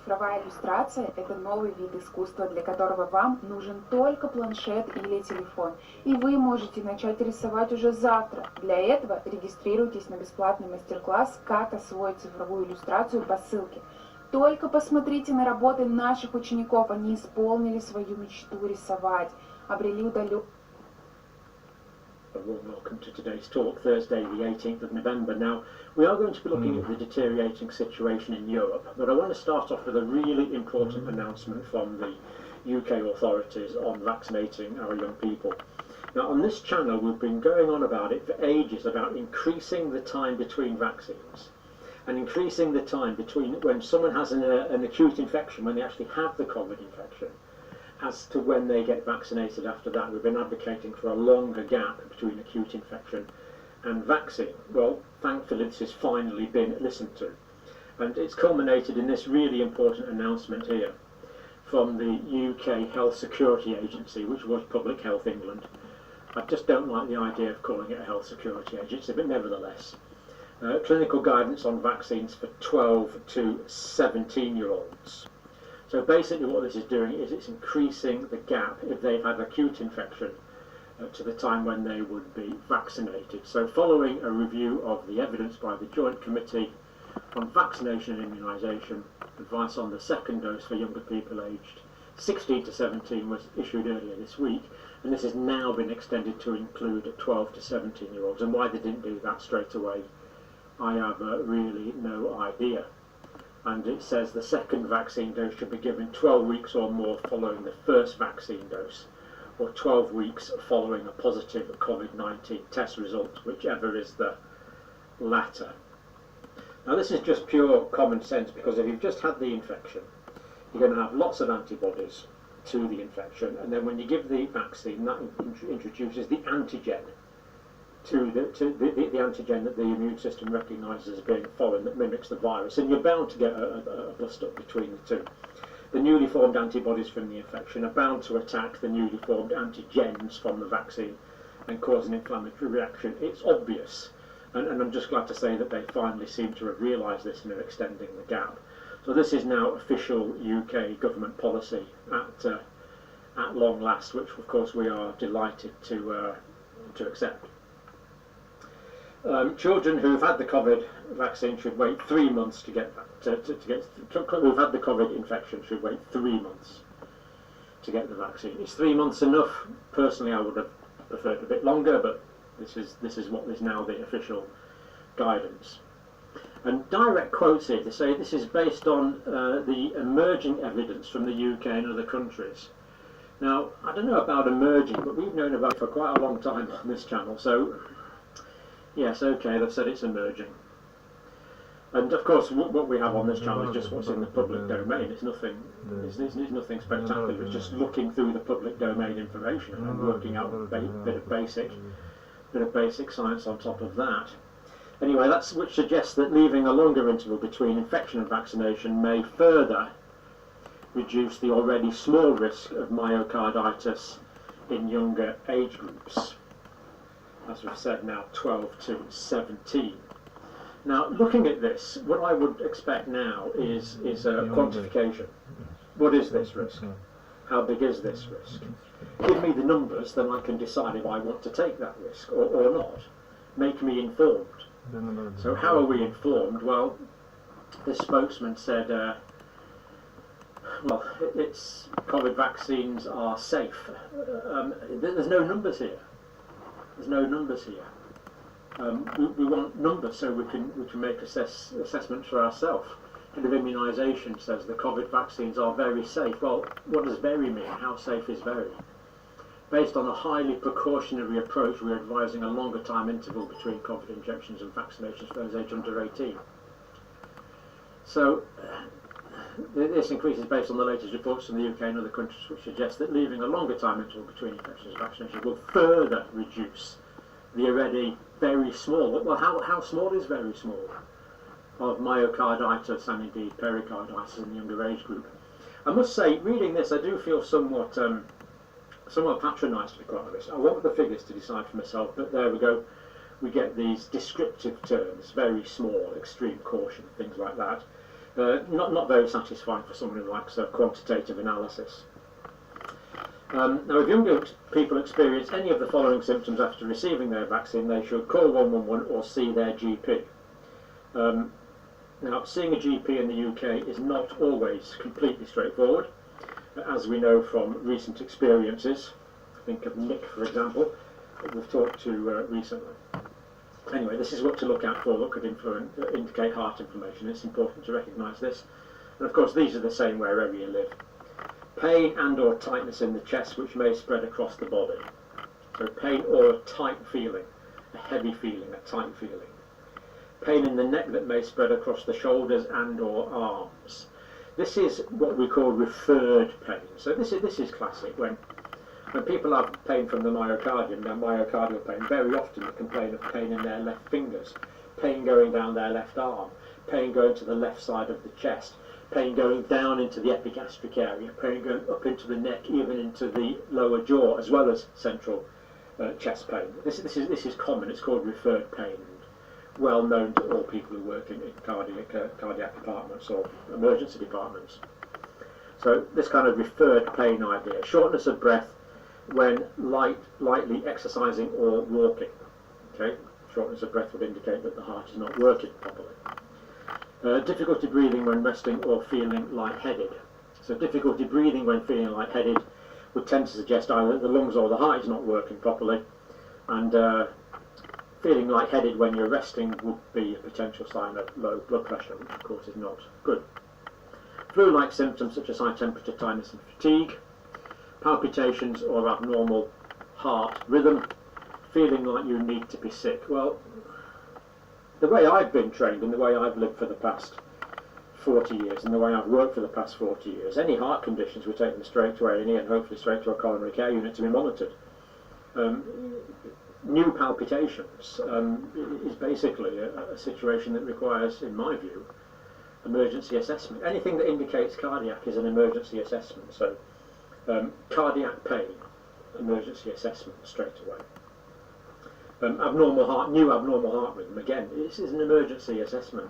Цифровая иллюстрация – это новый вид искусства, для которого вам нужен только планшет или телефон. И вы можете начать рисовать уже завтра. Для этого регистрируйтесь на бесплатный мастер-класс «Как освоить цифровую иллюстрацию» по ссылке. Только посмотрите на работы наших учеников, они исполнили свою мечту рисовать, обрели удаленную. A warm welcome to today's talk, Thursday the 18th of November. Now, we are going to be looking at the deteriorating situation in Europe, but I want to start off with a really important announcement from the UK authorities on vaccinating our young people. Now, on this channel, we've been going on about it for ages, about increasing the time between vaccines and increasing the time between when someone has an acute infection, when they actually have the COVID infection, as to when they get vaccinated after that. We've been advocating for a longer gap between acute infection and vaccine. Well, thankfully this has finally been listened to, and it's culminated in this really important announcement here from the UK Health Security Agency, which was Public Health England. I just don't like the idea of calling it a health security agency, but nevertheless. Clinical guidance on vaccines for 12 to 17-year-olds. So basically what this is doing is it's increasing the gap if they've had acute infection to the time when they would be vaccinated. So following a review of the evidence by the Joint Committee on Vaccination and Immunisation, advice on the second dose for younger people aged 16 to 17 was issued earlier this week, and this has now been extended to include 12 to 17-year-olds. And why they didn't do that straight away, I have really no idea. And it says the second vaccine dose should be given 12 weeks or more following the first vaccine dose, or 12 weeks following a positive COVID-19 test result, whichever is the latter. Now this is just pure common sense, because if you've just had the infection, you're going to have lots of antibodies to the infection, and then when you give the vaccine, that introduces the antigen to the antigen that the immune system recognises as being foreign, that mimics the virus, and you're bound to get a bust-up between the two. The newly formed antibodies from the infection are bound to attack the newly formed antigens from the vaccine and cause an inflammatory reaction. It's obvious, and I'm just glad to say that they finally seem to have realised this and are extending the gap. So this is now official UK government policy at long last, which of course we are delighted to accept. Children who've had the COVID vaccine should wait 3 months to get who've had the COVID infection should wait 3 months to get the vaccine. Is 3 months enough? Personally, I would have preferred a bit longer, but this is what is now the official guidance. And direct quotes here, they say this is based on the emerging evidence from the UK and other countries. Now, I don't know about emerging, but we've known about it for quite a long time on this channel, so yes, okay, they've said it's emerging. And of course, what we have on this channel is just what's in the public domain. It's nothing. It's nothing spectacular. It's just looking through the public domain information and working out a bit of basic science on top of that. Anyway, which suggests that leaving a longer interval between infection and vaccination may further reduce the already small risk of myocarditis in younger age groups. As we've said now, 12 to 17. Now, looking at this, what I would expect now is a quantification. What is this risk? How big is this risk? Give me the numbers, then I can decide if I want to take that risk or not. Make me informed. So how are we informed? Well, this spokesman said, well, COVID vaccines are safe. There's no numbers here. There's no numbers here. We want numbers so we can make assessments for ourselves. And the immunisation says the COVID vaccines are very safe. Well, what does very mean? How safe is very? Based on a highly precautionary approach, we're advising a longer time interval between COVID injections and vaccinations for those aged under 18. So this increase is based on the latest reports from the UK and other countries, which suggest that leaving a longer time interval between infections and vaccinations will further reduce the already very small, well, how small is very small, of myocarditis and indeed pericarditis in the younger age group. I must say, reading this, I do feel somewhat patronised, to be quite honest. I want the figures to decide for myself, but there we go. We get these descriptive terms, very small, extreme caution, things like that. Not very satisfying for someone who likes quantitative analysis. Now, if younger people experience any of the following symptoms after receiving their vaccine, they should call 111 or see their GP. Now, seeing a GP in the UK is not always completely straightforward, as we know from recent experiences. Think of Nick, for example, that we've talked to recently. Anyway, this is what to look out for that could indicate heart inflammation. It's important to recognise this. And of course, these are the same wherever you live. Pain and or tightness in the chest, which may spread across the body. So pain or a tight feeling, a heavy feeling, a tight feeling. Pain in the neck that may spread across the shoulders and or arms. This is what we call referred pain. So this is classic. When people have pain from the myocardium, their myocardial pain, very often they complain of pain in their left fingers, pain going down their left arm, pain going to the left side of the chest, pain going down into the epigastric area, pain going up into the neck, even into the lower jaw, as well as central chest pain. This is common. It's called referred pain, well known to all people who work in cardiac departments or emergency departments. So this kind of referred pain idea, shortness of breath when lightly exercising or walking. Okay, shortness of breath would indicate that the heart is not working properly. Difficulty breathing when resting or feeling lightheaded. So difficulty breathing when feeling lightheaded would tend to suggest either the lungs or the heart is not working properly, and feeling lightheaded when you're resting would be a potential sign of low blood pressure, which of course is not good. Flu-like symptoms such as high temperature, tiredness and fatigue, palpitations or abnormal heart rhythm, feeling like you need to be sick. Well, the way I've been trained and the way I've lived for the past 40 years and the way I've worked for the past 40 years, any heart conditions were taken straight to A&E and hopefully straight to a coronary care unit to be monitored. New palpitations is basically a situation that requires, in my view, emergency assessment. Anything that indicates cardiac is an emergency assessment. So cardiac pain, emergency assessment straight away. New abnormal heart rhythm, again, this is an emergency assessment.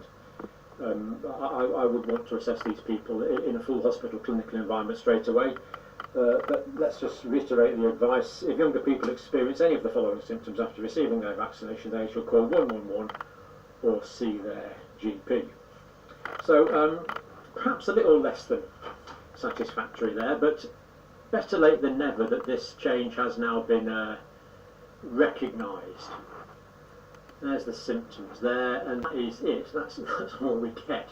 I would want to assess these people in a full hospital clinical environment straight away. But let's just reiterate the advice. If younger people experience any of the following symptoms after receiving their vaccination, they should call 111 or see their GP. So perhaps a little less than satisfactory there, but better late than never that this change has now been recognised. There's the symptoms there, and that is it. That's all we get.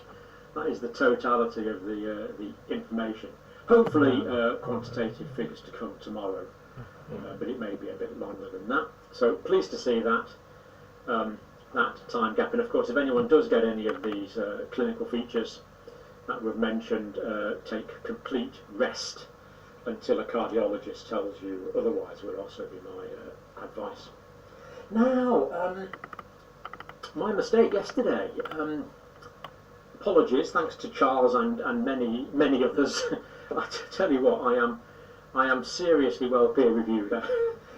That is the totality of the information. Hopefully quantitative figures to come tomorrow, but it may be a bit longer than that. So pleased to see that. that time gap. And of course, if anyone does get any of these clinical features that we've mentioned, take complete rest until a cardiologist tells you otherwise, would also be my advice. Now, my mistake yesterday. Apologies, thanks to Charles and many others. I tell you what, I am seriously well peer reviewed.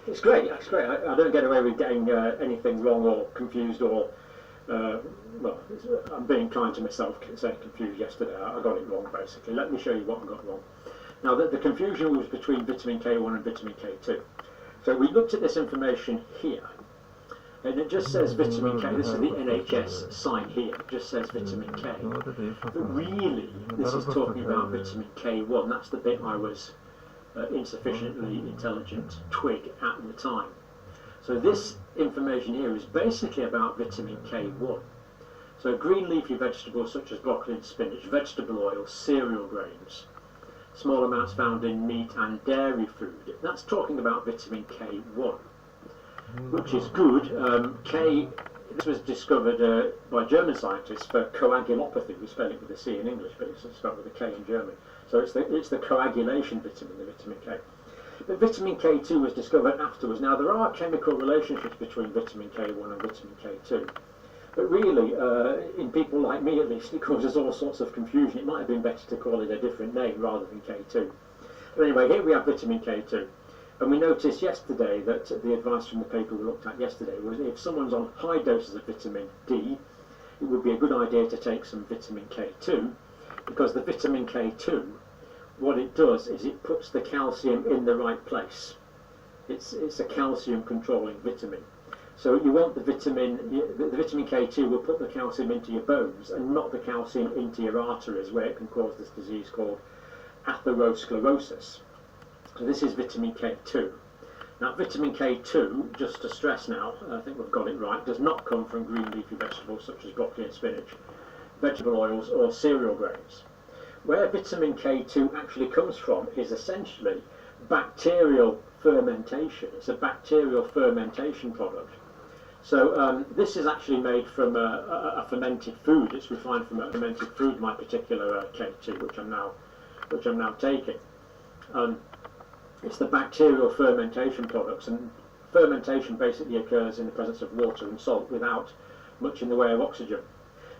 It's great. It's great. I don't get away with getting anything wrong or confused or well. I'm being kind to myself saying confused yesterday. I got it wrong basically. Let me show you what I got wrong. Now the confusion was between vitamin K1 and vitamin K2. So we looked at this information here. And it just says vitamin K. This is the NHS sign here. It just says vitamin K. But really, this is talking about vitamin K1. That's the bit I was insufficiently intelligent twig at the time. So this information here is basically about vitamin K1. So green leafy vegetables such as broccoli and spinach, vegetable oil, cereal grains, small amounts found in meat and dairy food. That's talking about vitamin K1. Which is good. This was discovered by German scientists for coagulopathy. We spell it with a C in English, but it's spelled with a K in German. So it's the coagulation vitamin, the vitamin K. But vitamin K2 was discovered afterwards. Now there are chemical relationships between vitamin K1 and vitamin K2. But really, in people like me at least, it causes all sorts of confusion. It might have been better to call it a different name rather than K2. But anyway, here we have vitamin K2. And we noticed yesterday that the advice from the paper we looked at yesterday was if someone's on high doses of vitamin D, it would be a good idea to take some vitamin K2, because the vitamin K2, what it does is it puts the calcium in the right place. It's a calcium controlling vitamin. So you want the vitamin K2 will put the calcium into your bones and not the calcium into your arteries, where it can cause this disease called atherosclerosis. So this is vitamin K2. Now vitamin K2, just to stress now, I think we've got it right, does not come from green leafy vegetables such as broccoli and spinach, vegetable oils or cereal grains. Where vitamin K2 actually comes from is essentially bacterial fermentation. It's a bacterial fermentation product. So this is actually made from a fermented food. It's refined from a fermented food, my particular K2, which I'm now taking. It's the bacterial fermentation products, and fermentation basically occurs in the presence of water and salt without much in the way of oxygen.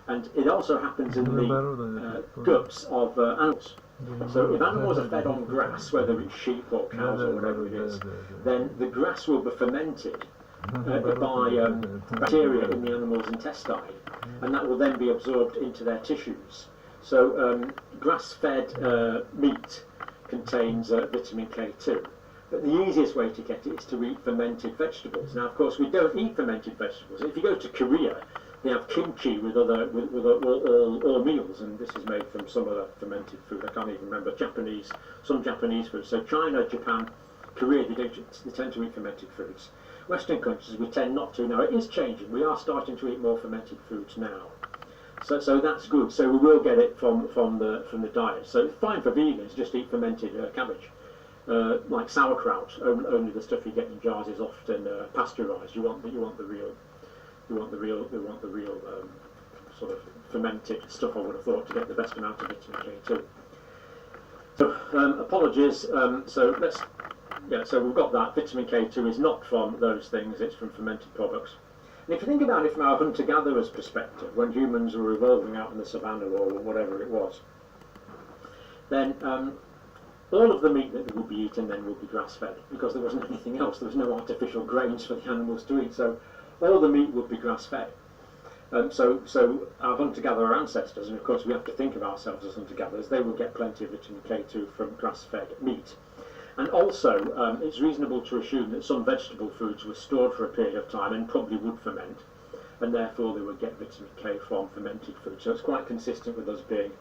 And it also happens in the guts of animals. So if animals are fed on grass, whether it's sheep or cows or whatever it is, then the grass will be fermented by bacteria in the animal's intestine, and that will then be absorbed into their tissues. So grass-fed meat contains vitamin K2. But the easiest way to get it is to eat fermented vegetables. Now, of course, we don't eat fermented vegetables. If you go to Korea, they have kimchi with all meals, and this is made from some other fermented food. I can't even remember. Some Japanese food. So China, Japan, Korea, they tend to eat fermented foods. Western countries, we tend not to. Now, it is changing. We are starting to eat more fermented foods now. So that's good. So we will get it from the diet. So it's fine for vegans. Just eat fermented cabbage, like sauerkraut. Only the stuff you get in jars is often pasteurized. You want the real sort of fermented stuff. I would have thought, to get the best amount of vitamin K2. So apologies. So we've got that. Vitamin K2 is not from those things. It's from fermented products. And if you think about it from our hunter-gatherers' perspective, when humans were evolving out in the savannah or whatever it was, then all of the meat that would be eaten then would be grass-fed, because there wasn't anything else. There was no artificial grains for the animals to eat, so all the meat would be grass-fed. So our hunter-gatherer ancestors, and of course we have to think of ourselves as hunter-gatherers, they would get plenty of vitamin K2 from grass-fed meat. And also, it's reasonable to assume that some vegetable foods were stored for a period of time and probably would ferment, and therefore they would get vitamin K from fermented food. So it's quite consistent with us being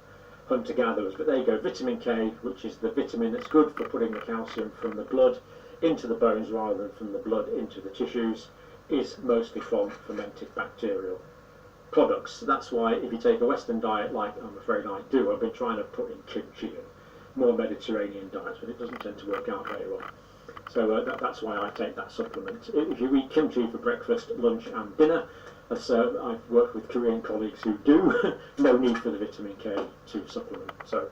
hunter-gatherers. But there you go, vitamin K, which is the vitamin that's good for putting the calcium from the blood into the bones rather than from the blood into the tissues, is mostly from fermented bacterial products. So that's why if you take a Western diet, like I'm afraid I do, I've been trying to put in kimchi and more Mediterranean diets, but it doesn't tend to work out very well. So that's why I take that supplement. If you eat kimchi for breakfast, lunch and dinner, So I've worked with Korean colleagues who do no need for the vitamin K2 supplement. So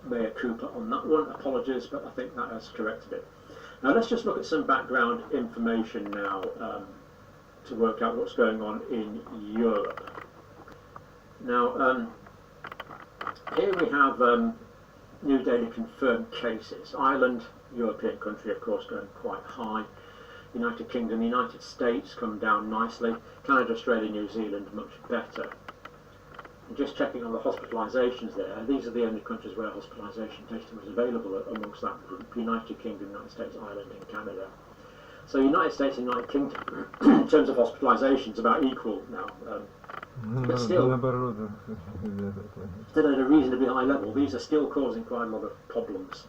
mea culpa on that one, apologies, but I think that has corrected it. Now let's just look at some background information now to work out what's going on in Europe. Now here we have new daily confirmed cases. Ireland, European country, of course, going quite high. United Kingdom, United States come down nicely. Canada, Australia, New Zealand much better. And just checking on the hospitalisations there, these are the only countries where hospitalisation data was available amongst that group: United Kingdom, United States, Ireland and Canada. So United States and United Kingdom, in terms of hospitalisations, about equal now. But still at a reasonably high level. These are still causing quite a lot of problems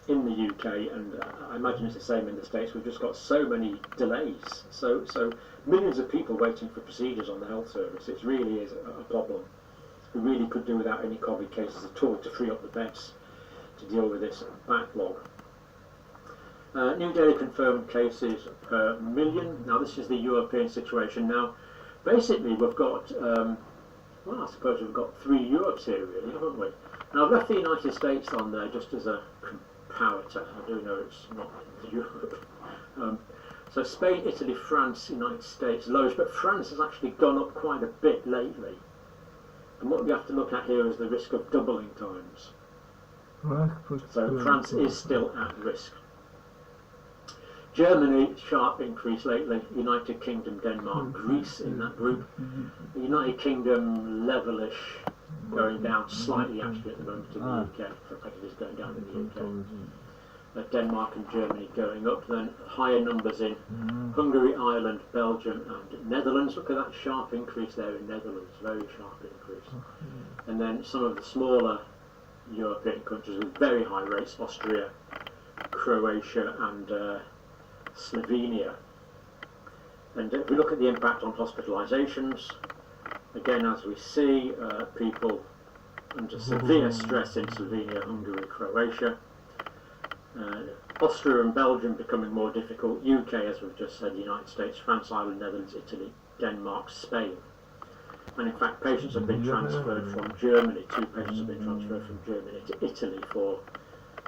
in the UK, and I imagine it's the same in the States. We've just got so many delays, so millions of people waiting for procedures on the health service. It really is a problem. We really could do without any COVID cases at all to free up the beds to deal with this backlog. New daily confirmed cases per million. Now this is the European situation. Now basically we've got, well, I suppose we've got 3 Europes here really, haven't we? Now I've left the United States on there just as a comparator. I do know it's not Europe. So Spain, Italy, France, United States, lowest, but France has actually gone up quite a bit lately. And what we have to look at here is the risk of doubling times. So France is still at risk. Germany, sharp increase lately. United Kingdom, Denmark, Greece in that group. The United Kingdom, levelish, going down slightly actually at the moment in the UK. For a fact it is going down in the UK. Denmark and Germany going up. Then higher numbers in Hungary, Ireland, Belgium and Netherlands. Look at that sharp increase there in Netherlands, very sharp increase. And then some of the smaller European countries with very high rates: Austria, Croatia and Slovenia. And if we look at the impact on hospitalisations, again as we see, people under severe stress in Slovenia, Hungary, Croatia. Austria and Belgium becoming more difficult. UK, as we've just said, United States, France, Ireland, Netherlands, Italy, Denmark, Spain. And in fact patients have been transferred from Germany, 2 patients have been transferred from Germany to Italy for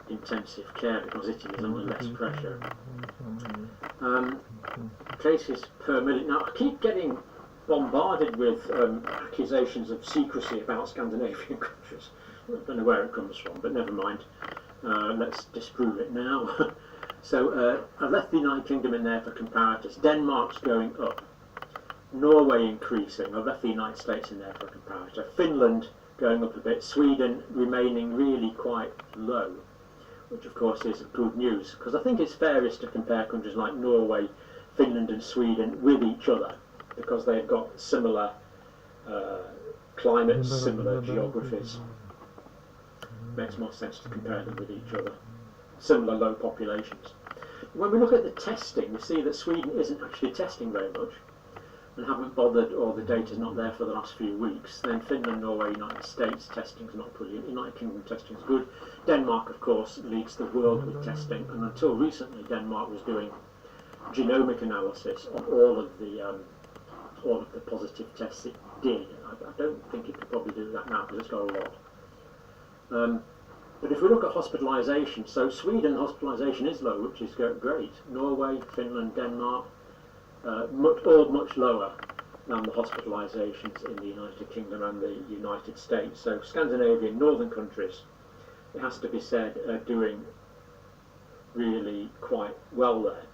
intensive care because Italy is under less pressure. Cases per million. Now I keep getting bombarded with accusations of secrecy about Scandinavian countries. I don't know where it comes from, but never mind. Let's disprove it now. So I've left the United Kingdom in there for comparators. Denmark's going up. Norway increasing. I've left the United States in there for a comparator. Finland going up a bit. Sweden remaining really quite low, which of course is good news, because I think it's fairest to compare countries like Norway, Finland and Sweden with each other, because they've got similar climates, similar geographies. Makes more sense to compare them with each other. Similar low populations. When we look at the testing, we see that Sweden isn't actually testing very much and haven't bothered, or the data's not there for the last few weeks. Then Finland, Norway, United States, testing's not brilliant. United Kingdom testing's good. Denmark, of course, leads the world with testing, and until recently Denmark was doing genomic analysis on all of the positive tests it did. I don't think it could probably do that now because it's got a lot. But if we look at hospitalisation, so Sweden hospitalisation is low, which is great. Norway, Finland, Denmark, all much lower than the hospitalisations in the United Kingdom and the United States. So Scandinavian, northern countries, it has to be said, are doing really quite well there.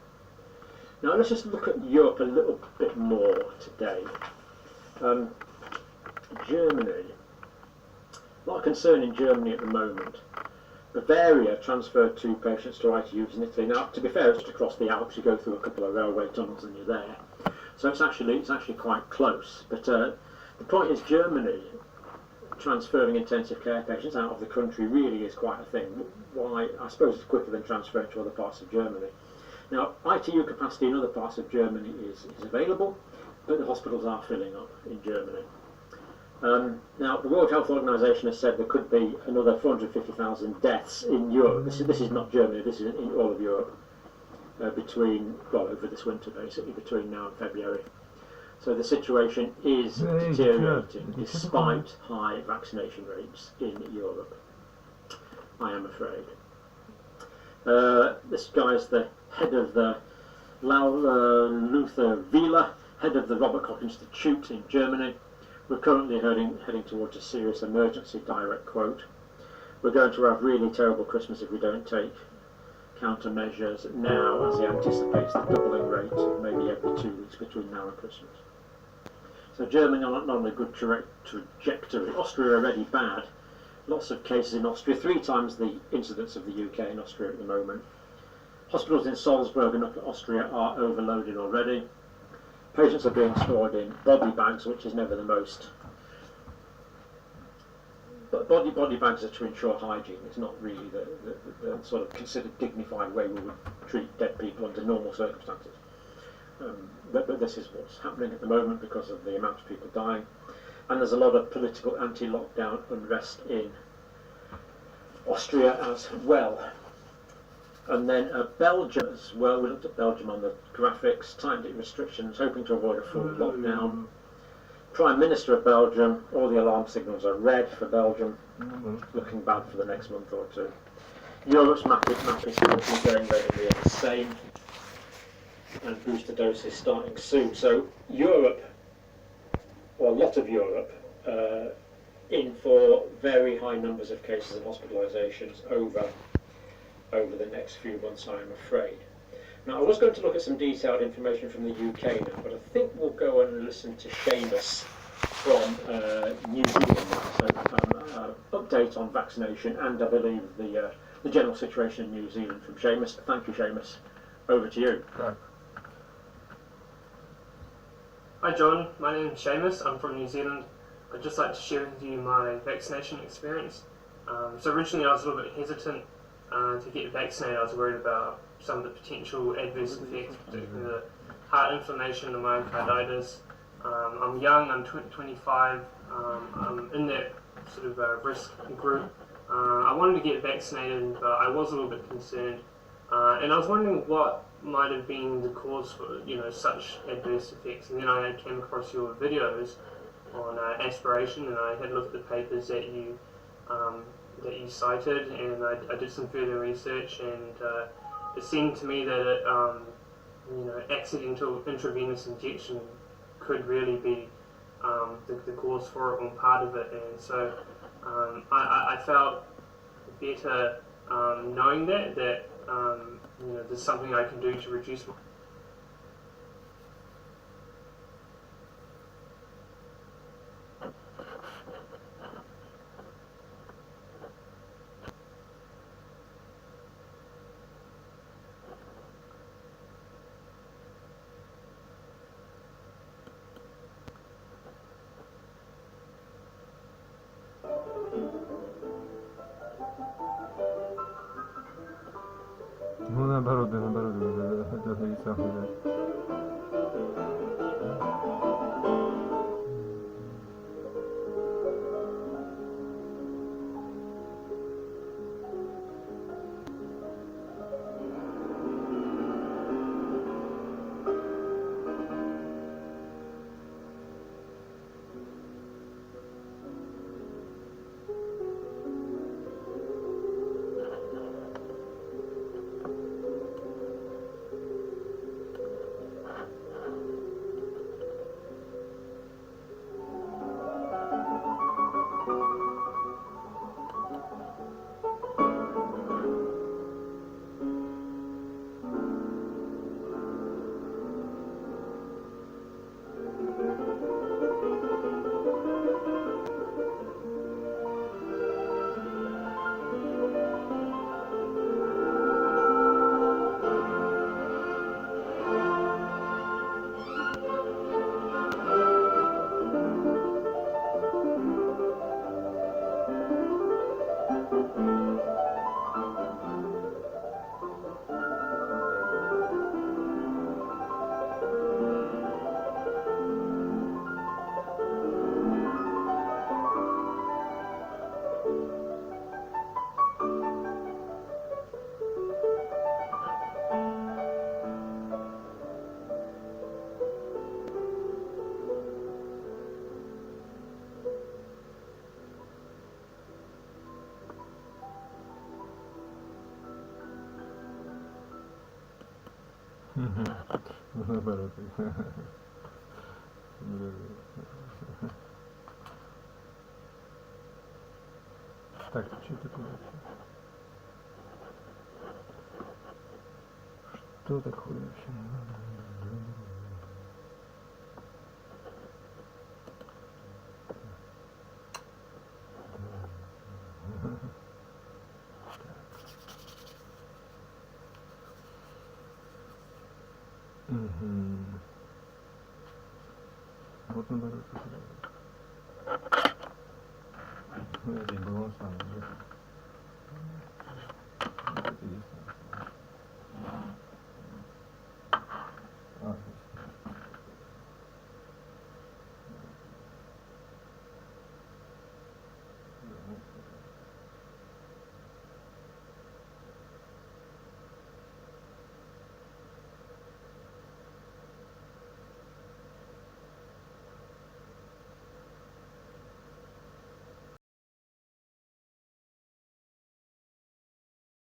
Now let's just look at Europe a little bit more today. Germany. A lot of concern in Germany at the moment. Bavaria transferred 2 patients to ITUs in Italy. Now, to be fair, it's to cross the Alps. You go through a couple of railway tunnels and you're there. So it's actually quite close. But the point is, Germany transferring intensive care patients out of the country really is quite a thing. Why? I suppose it's quicker than transferring to other parts of Germany. Now, ITU capacity in other parts of Germany is available, but the hospitals are filling up in Germany. Now, the World Health Organization has said there could be another 450,000 deaths in Europe. This is not Germany, this is in all of Europe, over this winter basically, between now and February. So the situation is deteriorating despite high vaccination rates in Europe, I am afraid. This guy is the head of the Luther Wieler, head of the Robert Koch Institute in Germany. We're currently heading towards a serious emergency, direct quote. We're going to have really terrible Christmas if we don't take countermeasures now, as he anticipates the doubling rate of maybe every 2 weeks between now and Christmas. So Germany are not on a good trajectory. Austria already bad. Lots of cases in Austria, 3 times the incidence of the UK in Austria at the moment. Hospitals in Salzburg and Upper Austria are overloaded already. Patients are being stored in body bags, which is never the most. But body bags are to ensure hygiene. It's not really the sort of considered dignified way we would treat dead people under normal circumstances. But this is what's happening at the moment because of the amount of people dying. And there's a lot of political anti-lockdown unrest in Austria as well. And then Belgium as well. We looked at Belgium on the graphics, timed it restrictions, hoping to avoid a full lockdown. Prime Minister of Belgium, all the alarm signals are red for Belgium, looking bad for the next month or 2. Europe's mapping is going very insane, and booster doses starting soon. So Europe, or a lot of Europe, in for very high numbers of cases and hospitalisations over the next few months, I'm afraid. Now, I was going to look at some detailed information from the UK now, but I think we'll go and listen to Seamus from New Zealand now. So, update on vaccination and I believe the general situation in New Zealand from Seamus. Thank you, Seamus. Over to you. Right. Hi John, my name is Seamus, I'm from New Zealand. I'd just like to share with you my vaccination experience. So originally I was a little bit hesitant to get vaccinated. I was worried about some of the potential adverse effects, particularly the heart inflammation and myocarditis. I'm young, I'm 25, I'm in that sort of risk group. I wanted to get vaccinated, but I was a little bit concerned. And I was wondering what might have been the cause for such adverse effects. And then I came across your videos on aspiration, and I had a look at the papers that you cited, and I did some further research, and it seemed to me that accidental intravenous injection could really be the cause for it, or part of it. And so I felt better knowing that there's something I can do to reduce my Ну, наоборот, это и самое. Наоборот. Так, что такое вообще? Что такое вообще? Вот наоборот. Ну, здесь баланс надо.